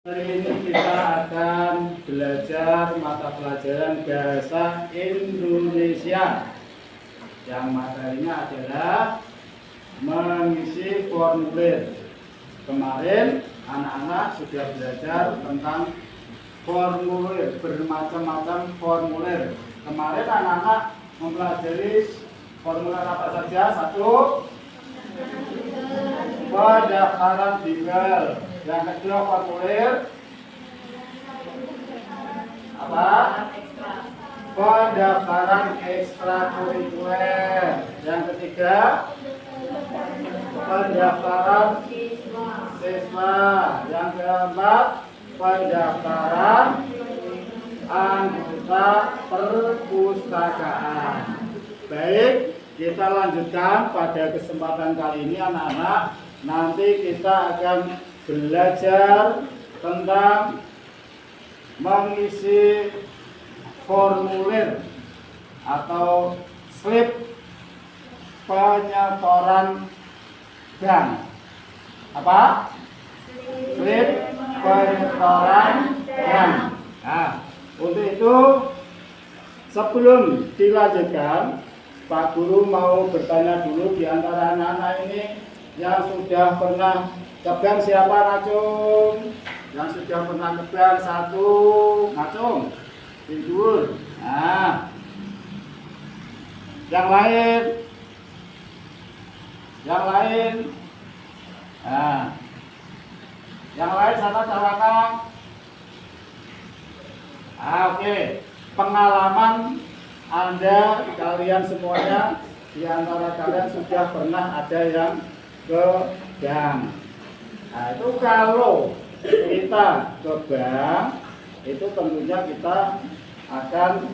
Hari ini kita akan belajar mata pelajaran bahasa Indonesia yang materinya adalah mengisi formulir. Kemarin anak-anak sudah belajar tentang formulir, bermacam-macam formulir. Kemarin anak-anak mempelajari formulir apa saja? Satu, pendaftaran bimbel. Yang kedua formulir apa? Pendaftaran ekstrakurikuler. Yang ketiga pendaftaran siswa. Yang keempat pendaftaran anggota perpustakaan. Baik, kita lanjutkan pada kesempatan kali ini anak-anak. Nanti kita akan belajar tentang mengisi formulir atau slip penyetoran bank. Apa? Slip penyetoran bank. Nah, untuk itu sebelum dilanjutkan, Pak Guru mau bertanya dulu di antara anak-anak ini yang sudah pernah ke bank siapa, Nacung? Yang sudah pernah ke bank satu, Nacung, tidur. Nah, yang lain, nah, yang lain sana carakan. Oke. Pengalaman Anda, kalian semuanya, di antara kalian sudah pernah ada yang ke bank. Nah, itu kalau kita ke bank, itu tentunya kita akan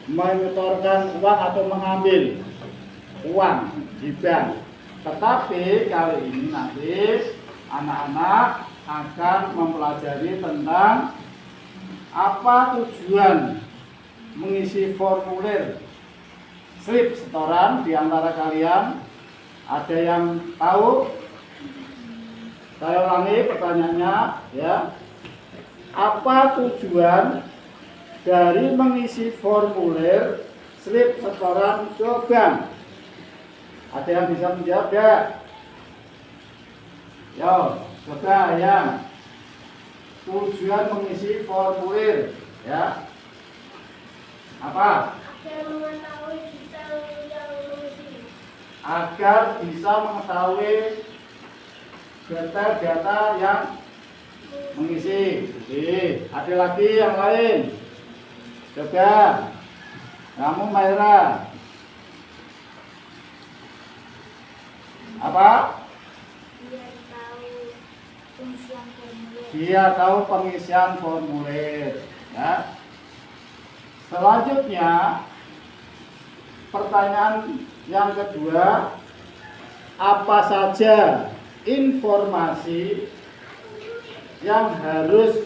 menyetorkan uang atau mengambil uang di bank. Tetapi kali ini nanti anak-anak akan mempelajari tentang apa tujuan mengisi formulir slip setoran. Di antara kalian ada yang tahu? Saya ulangi pertanyaannya ya. Apa tujuan dari mengisi formulir slip setoran ke bank? Ada yang bisa menjawab ya? Yo, coba ya. Tujuan mengisi formulir ya. Apa? Agar bisa mengetahui data-data yang mengisi. Oke, ada lagi yang lain? Coba, kamu Maira. Apa? Dia tahu pengisian formulir. Ya. Selanjutnya, pertanyaan yang kedua, apa saja informasi yang harus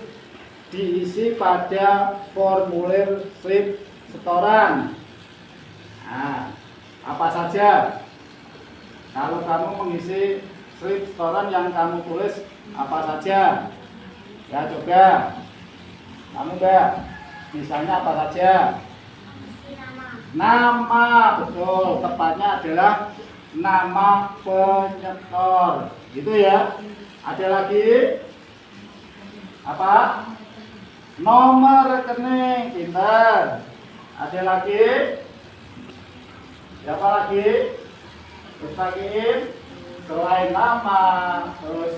diisi pada formulir slip setoran? Nah, apa saja? Kalau kamu mengisi slip setoran yang kamu tulis apa saja? Ya coba, kamu Mbak, misalnya apa saja? Nama, betul, tepatnya adalah nama penyetor, gitu ya. Ada lagi apa? Nomor rekening, pintar. Ada lagi? Siapa lagi? Terus lagi selain nama, terus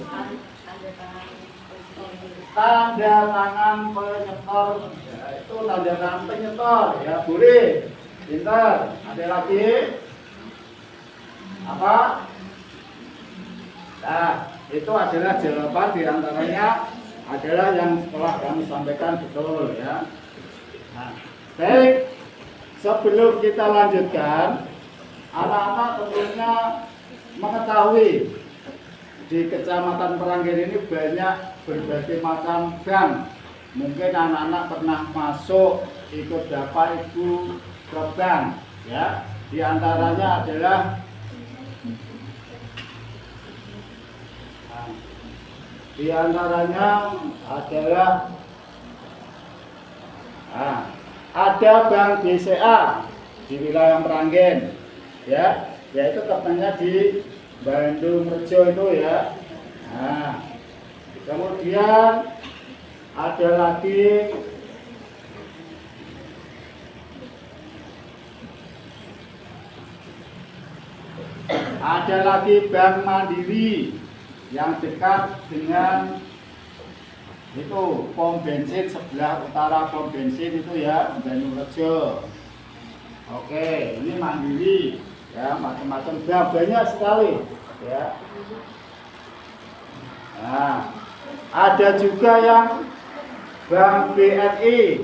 tanda tangan penyetor. Ya, itu tanda tangan penyetor, ya boleh. Pintar. Ada lagi? Apa? Nah, itu adalah jawaban diantaranya adalah yang setelah kami sampaikan, betul ya. Nah, baik, sebelum kita lanjutkan, anak-anak tentunya mengetahui di Kecamatan Peranggen ini banyak berbagai macam bank. Mungkin anak-anak pernah masuk ikut Bapak Ibu ke bank ya. Di antaranya adalah Di antaranya adalah ada Bank BCA di wilayah Meranggen, ya, yaitu tepatnya di Bandung Rejo itu ya. Nah, kemudian ada lagi Bank Mandiri yang dekat dengan itu pom bensin sebelah utara pom bensin itu ya, Bandung Rejo. Oke, ini Mandiri ya, macam-macam bank, banyak sekali ya. Nah, ada juga yang Bank BRI.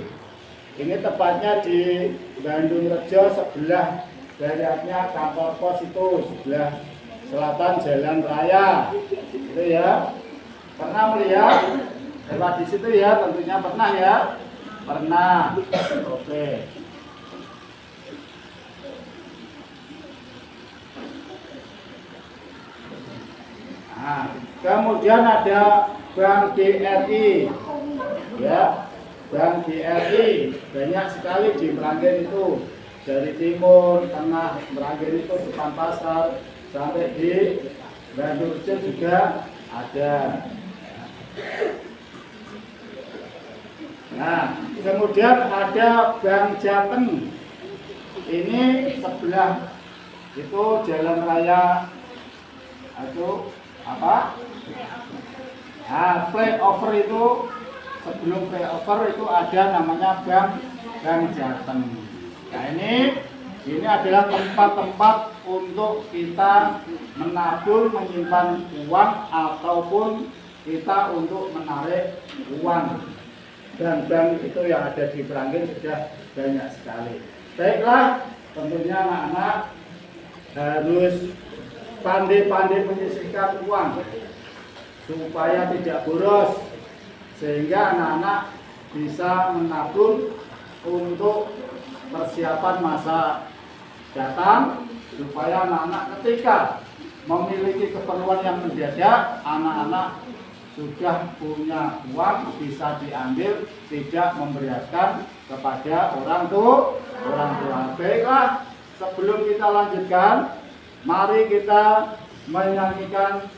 Ini tepatnya di Bandung Rejo, sebelah baratnya kantor pos itu, sebelah selatan Jalan Raya itu ya. Pernah melihat lewat di situ ya, tentunya pernah ya, pernah. Oke. Nah, kemudian ada Bank BRI, ya, Bank BRI banyak sekali di Meranggen itu, dari timur, tengah Meranggen itu, depan pasar sampai di Bandung Rejo juga ada. Nah, kemudian ada Bank Jateng. Ini sebelah itu Jalan Raya itu apa? Nah, flyover itu, sebelum flyover itu ada namanya Bank Jateng. Nah, ini adalah tempat-tempat untuk kita menabung, menyimpan uang ataupun kita untuk menarik uang. Dan bank itu yang ada di Meranggen sudah banyak sekali. Baiklah, tentunya anak-anak harus pandai-pandai menyisihkan uang supaya tidak boros, sehingga anak-anak bisa menabung untuk persiapan masa datang, supaya anak-anak ketika memiliki keperluan yang mendadak, anak-anak sudah punya uang bisa diambil, tidak memberatkan kepada orang tua. Baiklah, sebelum kita lanjutkan, mari kita menyanyikan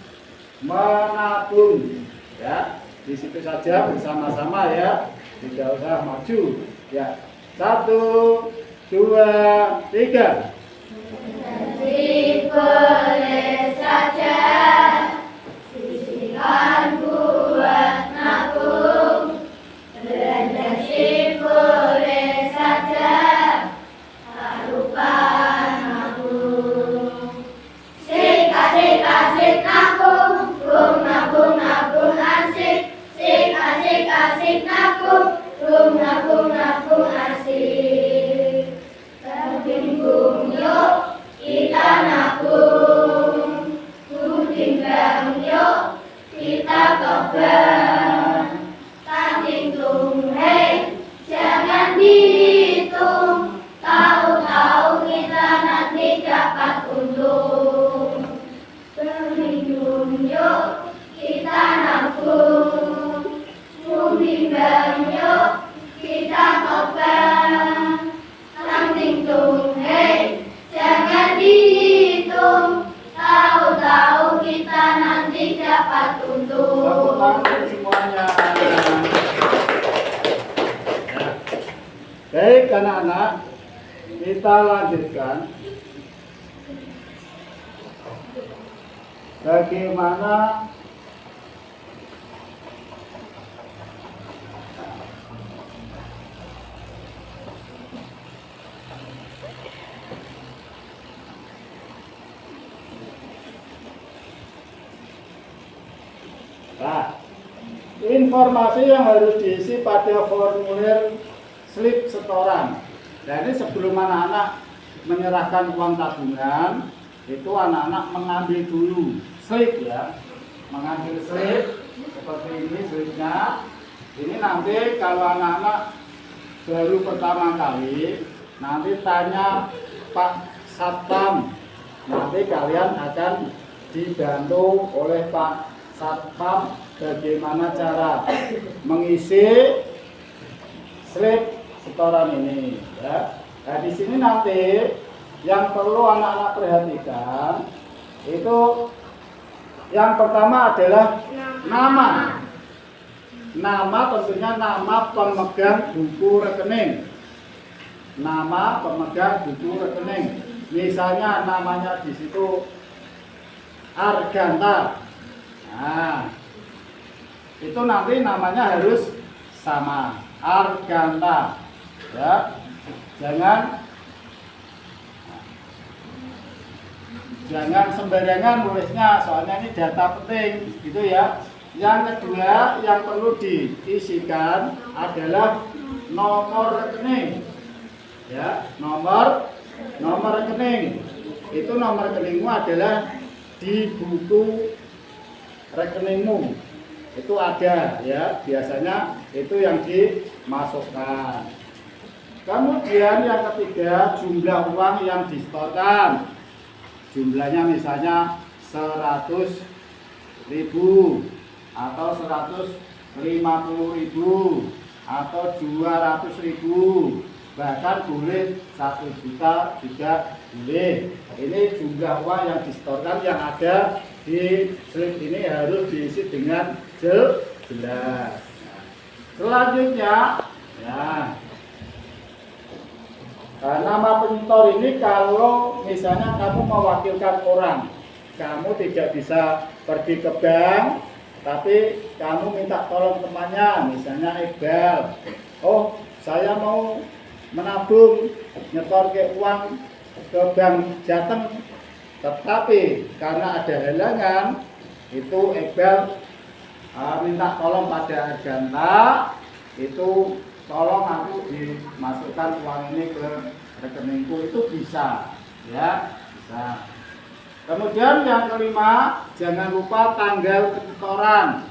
Menabung ya. Di situ saja bersama-sama ya, tidak usah maju ya. 1, 2, 3. Boleh saja sisihkan buat nabung, berdasi boleh saja, tak lupa nabung. Sik asik asik nabung, bung nabung nabung asik. Sik asik asik nabung, bung nabung nabung asik. Terbimbung yuk kita nabung, timbang yuk kita kebang. Tanggung hei, jangan dihitung, tahu-tahu kita nanti dapat untung. Berlindung yuk kita nabung, timbang yuk kita kebang. Tanggung hei, jangan dihitung, tahu-tahu kita nanti dapat untung. Tepuk tangan semuanya. Baik anak-anak, kita lanjutkan. Bagaimana informasi yang harus diisi pada formulir slip setoran. Nah, ini sebelum anak-anak menyerahkan uang tabungan, itu anak-anak mengambil dulu slip ya, mengambil slip seperti ini slipnya. Ini nanti kalau anak-anak baru pertama kali, nanti tanya Pak Satpam, nanti kalian akan dibantu oleh Pak Satpam bagaimana cara mengisi slip setoran ini ya. Nah, di sini nanti yang perlu anak-anak perhatikan itu yang pertama adalah nama. Nama tentunya nama pemegang buku rekening. Nama pemegang buku rekening. Misalnya namanya di situ Arganta. Nah, itu nanti namanya harus sama, Arganta. Ya. Jangan sembarangan nulisnya, soalnya ini data penting gitu ya. Yang kedua yang perlu diisikan adalah nomor rekening. Ya, nomor rekening. Itu nomor rekeningmu adalah di buku rekeningmu. Itu ada ya, biasanya itu yang dimasukkan. Kemudian yang ketiga, jumlah uang yang disetorkan. Jumlahnya misalnya 100.000 atau 150.000 atau 200.000, bahkan boleh 1 juta juga boleh. Ini jumlah uang yang disetorkan yang ada di slip ini harus diisi dengan jelas. Selanjutnya ya, nama penyetor ini kalau misalnya kamu mewakilkan orang, kamu tidak bisa pergi ke bank, tapi kamu minta tolong temannya, misalnya Iqbal. Oh, saya mau menabung, nyetor ke uang ke bank Jateng, tetapi karena ada halangan, itu Iqbal minta tolong pada Arganta, itu tolong aku dimasukkan uang ini ke rekeningku, itu bisa ya, bisa. Kemudian yang kelima, jangan lupa tanggal penyetoran.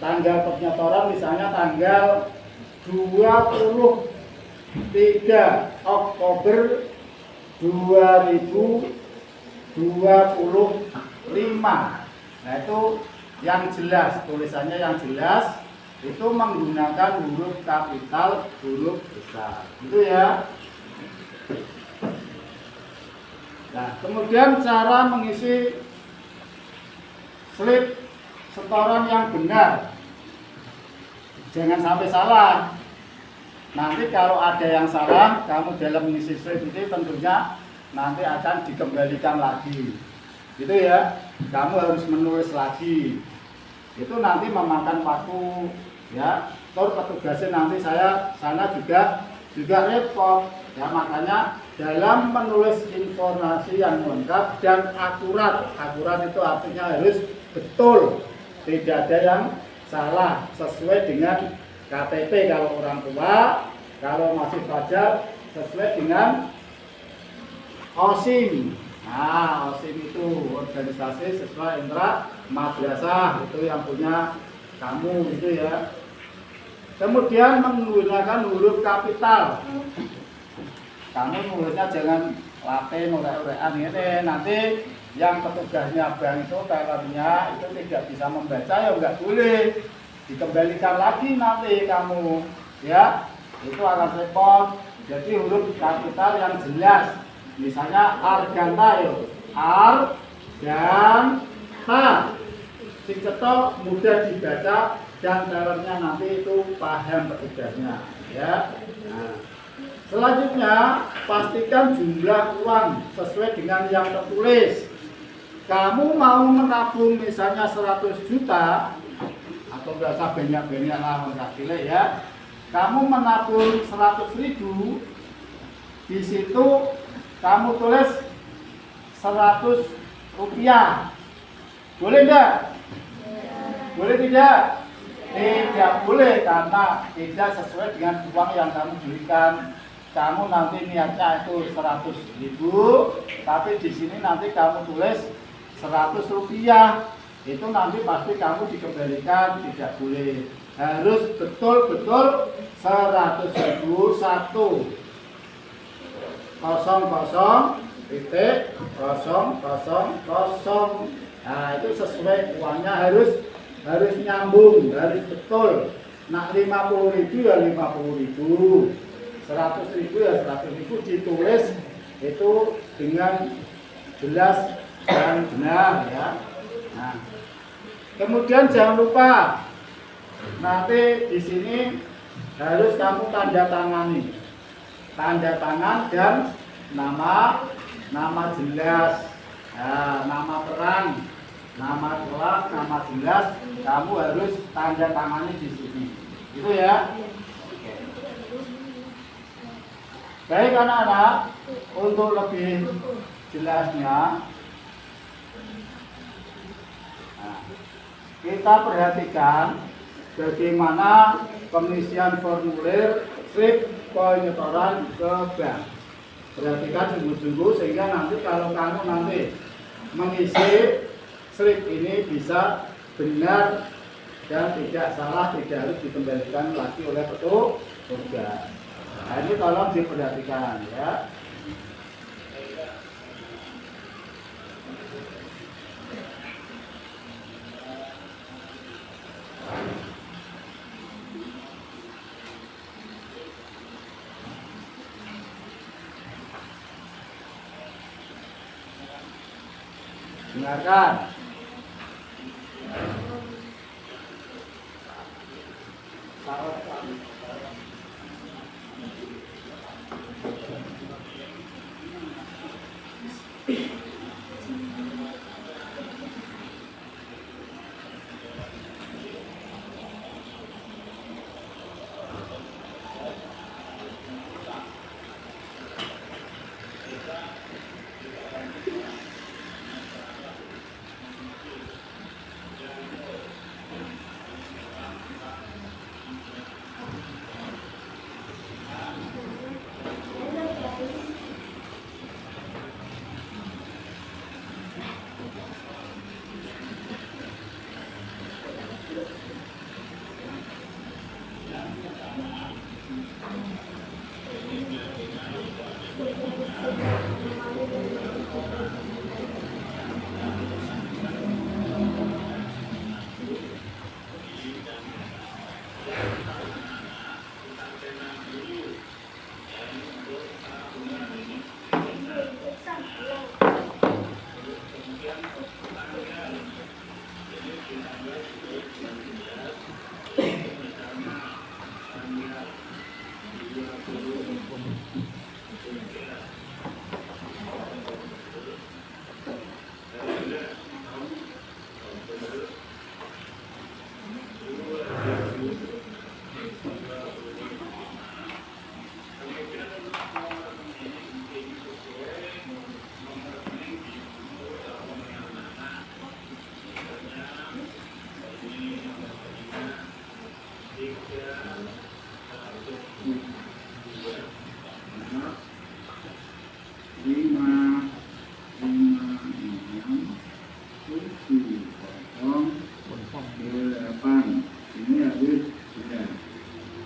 Tanggal penyetoran misalnya tanggal 23 Oktober 2025. Nah, itu yang jelas, tulisannya yang jelas, itu menggunakan huruf kapital, huruf besar, gitu ya. Nah, kemudian cara mengisi slip setoran yang benar, jangan sampai salah. Nanti kalau ada yang salah, kamu dalam mengisi slip ini tentunya nanti akan dikembalikan lagi, gitu ya. Kamu harus menulis lagi, itu nanti memakan waktu ya. Terus petugasnya nanti sana juga repot ya. Makanya dalam menulis informasi yang lengkap dan akurat itu artinya harus betul, tidak ada yang salah, sesuai dengan KTP kalau orang tua, kalau masih pelajar sesuai dengan OSIM. Nah, OSIM itu organisasi siswa intra madrasah, itu yang punya kamu, gitu ya. Kemudian menggunakan huruf kapital. Kamu nulisnya jangan Latin, urek-urekan ini. Nanti yang petugasnya bank itu, tellernya itu tidak bisa membaca, ya enggak boleh. Dikembalikan lagi nanti kamu, ya. Itu akan repot. Jadi huruf kapital yang jelas. Misalnya Arganta, yo. Arganta. Sing cetok mudah dibaca dan tellernya nanti itu paham petugasnya, ya. Nah, selanjutnya pastikan jumlah uang sesuai dengan yang tertulis. Kamu mau menabung misalnya 100 juta atau nggak usah banyak-banyak lah, nggak ya. Kamu menabung 100.000, di situ kamu tulis 100 rupiah. Boleh enggak? Boleh tidak? Tidak boleh, karena tidak sesuai dengan uang yang kamu berikan. Kamu nanti niatnya itu 100.000, tapi di sini nanti kamu tulis 100 rupiah. Itu nanti pasti kamu dikembalikan, tidak boleh. Harus betul-betul 100.000 1 0,0,0,0. Nah, itu sesuai uangnya harus harus nyambung, harus betul. Nak 50.000 ya 50.000, 100.000 ya 100.000, ditulis itu dengan jelas dan benar ya. Nah, kemudian jangan lupa nanti di sini harus kamu tanda tangani, tanda tangan dan nama jelas, ya, nama terang, nama jelas, nama jelas, kamu harus tanda tangani di sini. Itu ya. Oke. Baik anak-anak, untuk lebih jelasnya, nah, kita perhatikan bagaimana pengisian formulir slip penyetoran ke bank. Perhatikan sungguh-sungguh sehingga nanti kalau kamu nanti mengisi slip ini bisa benar dan tidak salah, tidak harus dikembalikan lagi oleh petugas. Nah, ini tolong diperhatikan ya. Dengarkan.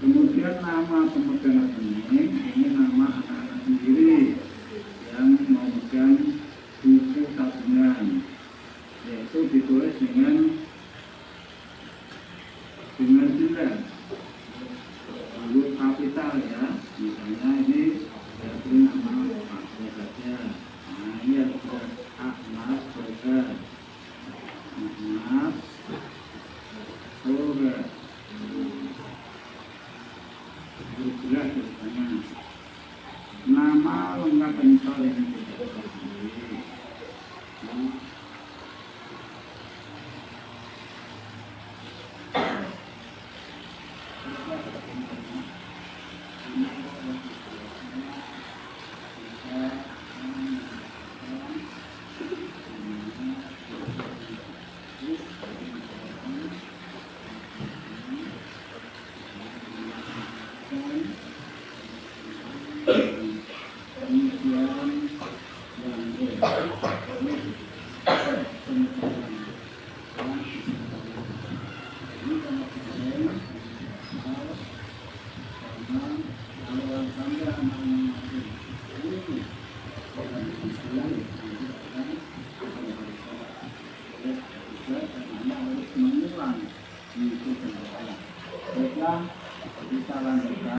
Kemudian nama pemegang rekening ini nama anak-anak sendiri yang memegang buku tabungan, yaitu ditulis dengan jelas huruf kapital ya. Misalnya ini berarti nama Pak saja. Nah ini ada Ahmad Soga, Ahmad Soga. Jelas tulisannya. Nama lengkap penyesal yang tidak sendiri. Baiklah, kita lanjutkan.